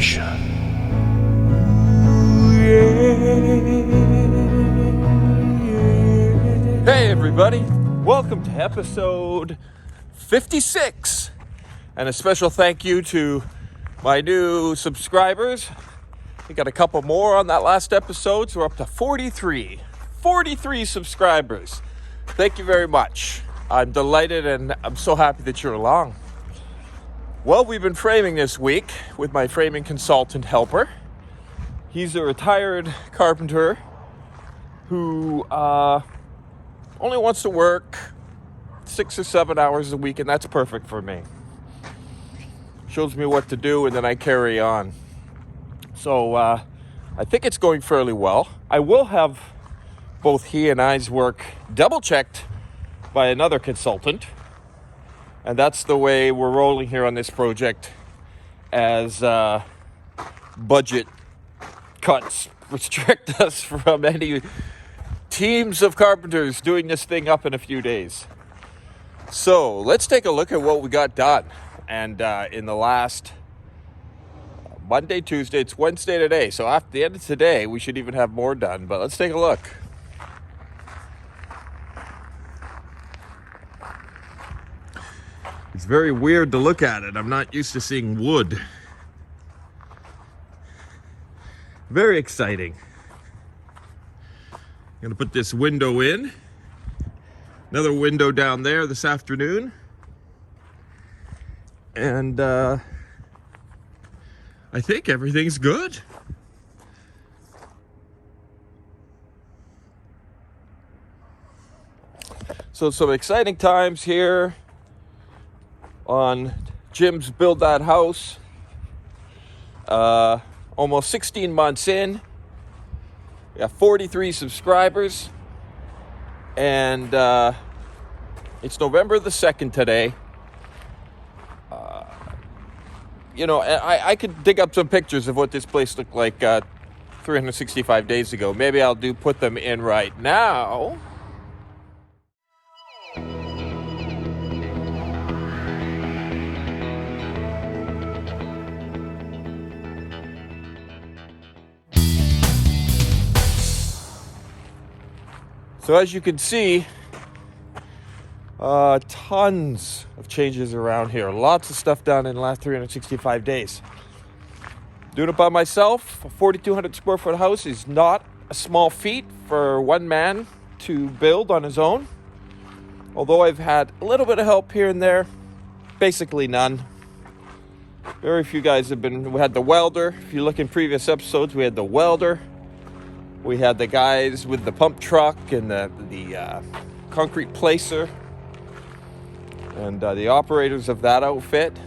Contemplation. Hey everybody, welcome to episode 56, and a special thank you to my new subscribers. We got a couple more on that last episode, so we're up to 43 subscribers. Thank you very much. I'm delighted and I'm so happy that you're along. Well, we've been framing this week with my framing consultant helper. He's a retired carpenter who only wants to work 6 or 7 hours a week, and that's perfect for me. Shows me what to do, and then I carry on. So I think it's going fairly well. I will have both he and I's work double-checked by another consultant, and that's the way we're rolling here on this project as budget cuts restrict us from any teams of carpenters doing this thing up in a few days. So let's take a look at what we got done. And in the last Monday, Tuesday, it's Wednesday today. So after the end of today, we should even have more done. But let's take a look. It's very weird to look at it. I'm not used to seeing wood. Very exciting. I'm gonna put this window in. Another window down there this afternoon. And I think everything's good. So some exciting times here on Jim's Build That House. Almost 16 months in. We got 43 subscribers. And it's November the 2nd today. I could dig up some pictures of what this place looked like 365 days ago. Maybe I'll put them in right now. So as you can see, tons of changes around here. Lots of stuff done in the last 365 days. Doing it by myself, a 4,200 square foot house is not a small feat for one man to build on his own. Although I've had a little bit of help here and there, basically none. Very few guys we had the welder. If you look in previous episodes, we had the welder. We had the guys with the pump truck and the concrete placer and the operators of that outfit.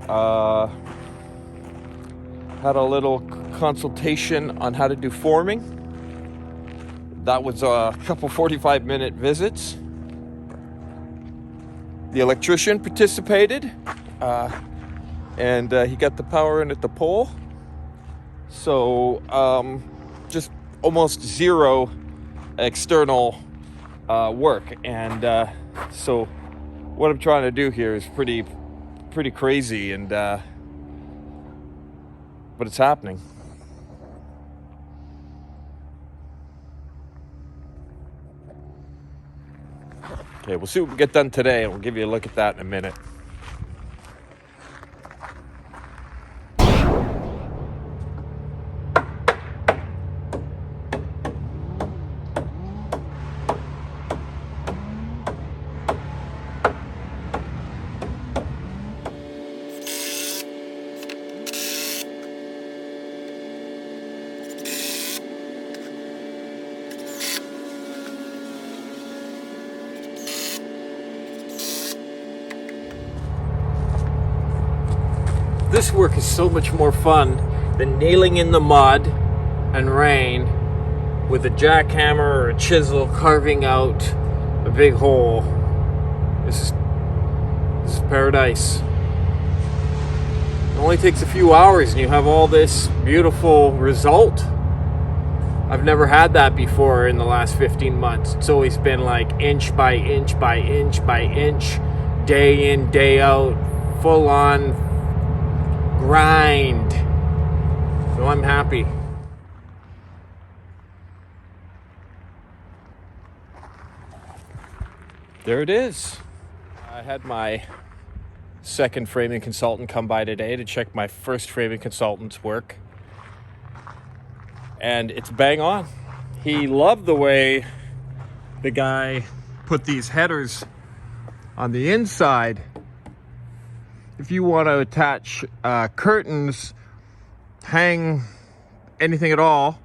Had a little consultation on how to do forming. That was a couple 45-minute visits. The electrician participated and he got the power in at the pole. So just almost zero external work, and so what I'm trying to do here is pretty crazy, and but it's happening. Okay, we'll see what we get done today, and we'll give you a look at that in a minute. This work is so much more fun than nailing in the mud and rain with a jackhammer or a chisel carving out a big hole. This is paradise. It only takes a few hours and you have all this beautiful result. I've never had that before in the last 15 months. It's always been like inch by inch by inch by inch, day in, day out, full on grind. So I'm happy. There it is. I had my second framing consultant come by today to check my first framing consultant's work. And it's bang on. He loved the way the guy put these headers on the inside. If you want to attach curtains, hang anything at all,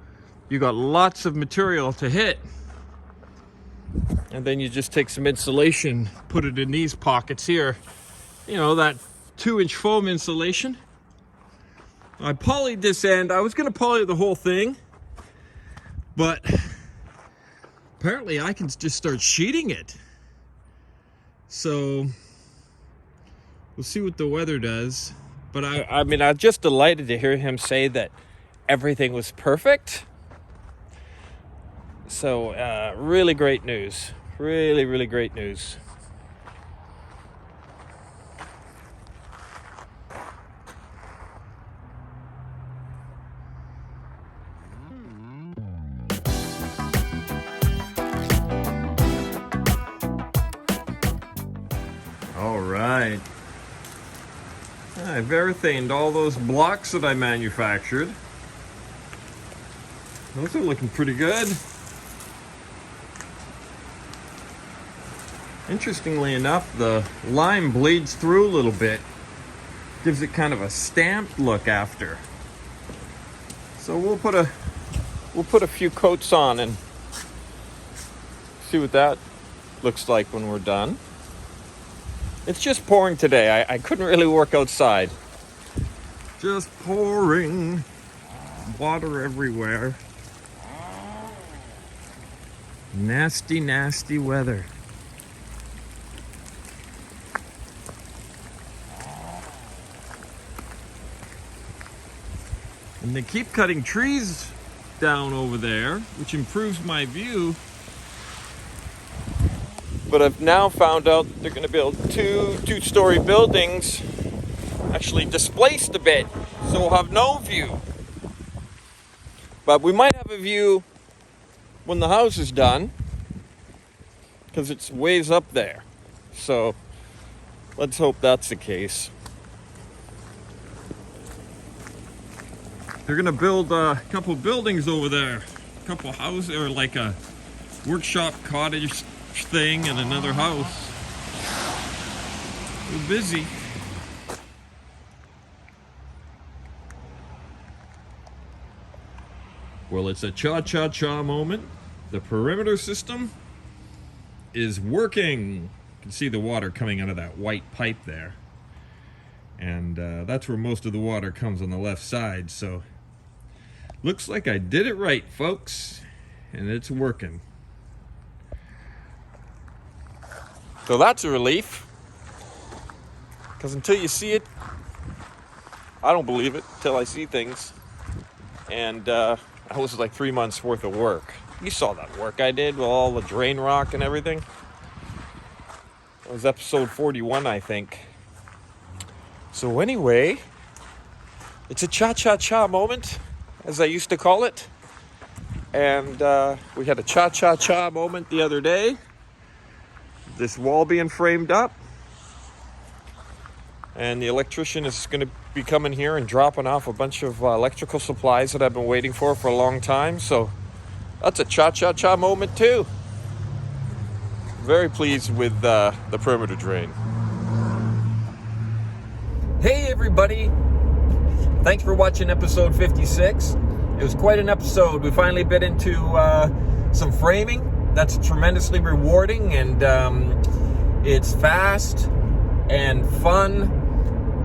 you got lots of material to hit. And then you just take some insulation, put it in these pockets here. You know, that 2-inch foam insulation. I polyed this end. I was going to poly the whole thing, but apparently I can just start sheeting it. So we'll see what the weather does. But I mean, I'm just delighted to hear him say that everything was perfect. So really great news. Really, really great news. All right. I've erythaned all those blocks that I manufactured. Those are looking pretty good. Interestingly enough, the lime bleeds through a little bit. Gives it kind of a stamped look after. So we'll put a few coats on and see what that looks like when we're done. It's just pouring today. I couldn't really work outside. Just pouring. Water everywhere. Nasty, nasty weather. And they keep cutting trees down over there, which improves my view. But I've now found out they're going to build two-story buildings, actually displaced a bit, so we'll have no view. But we might have a view when the house is done, because it's ways up there. So let's hope that's the case. They're gonna build a couple buildings over there, a couple houses, or like a workshop cottage thing and another house. We're busy. Well, it's a cha-cha-cha moment. The perimeter system is working. You can see the water coming out of that white pipe there. And that's where most of the water comes on the left side. So looks like I did it right, folks. And it's working. So that's a relief. Because until you see it, I don't believe it until I see things. And that was like 3 months worth of work. You saw that work I did with all the drain rock and everything. It was episode 41, I think. So anyway, it's a cha-cha-cha moment, as I used to call it. And we had a cha-cha-cha moment the other day. This wall being framed up. And the electrician is going to be coming here and dropping off a bunch of electrical supplies that I've been waiting for a long time. So that's a cha-cha-cha moment too. Very pleased with the perimeter drain. Hey everybody, thanks for watching episode 56. It was quite an episode. We finally bit into some framing. That's tremendously rewarding, and it's fast and fun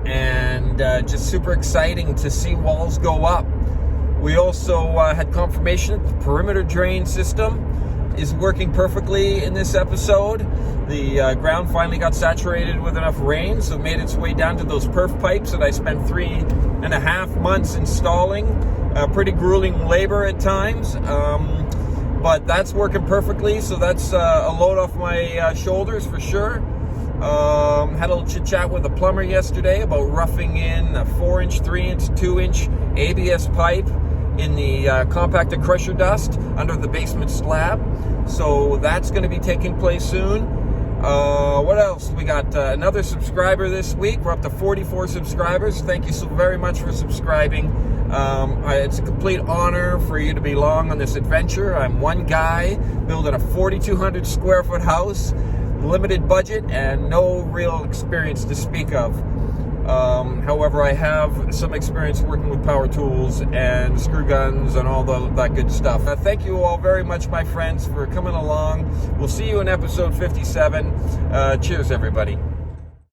and just super exciting to see walls go up. We also had confirmation that the perimeter drain system is working perfectly in this episode. The ground finally got saturated with enough rain, so it made its way down to those perf pipes that I spent 3.5 months installing. Pretty grueling labor at times, but that's working perfectly, so that's a load off my shoulders for sure. Had a little chit chat with a plumber yesterday about roughing in a 4-inch, 3-inch, 2-inch ABS pipe in the compacted crusher dust under the basement slab. So that's going to be taking place soon. What else? We got another subscriber this week. We're up to 44 subscribers. Thank you so very much for subscribing. It's a complete honor for you to be along on this adventure. I'm one guy building a 4,200 square foot house, limited budget, and no real experience to speak of. However, I have some experience working with power tools and screw guns and all that good stuff. Thank you all very much, my friends, for coming along. We'll see you in episode 57. Cheers, everybody.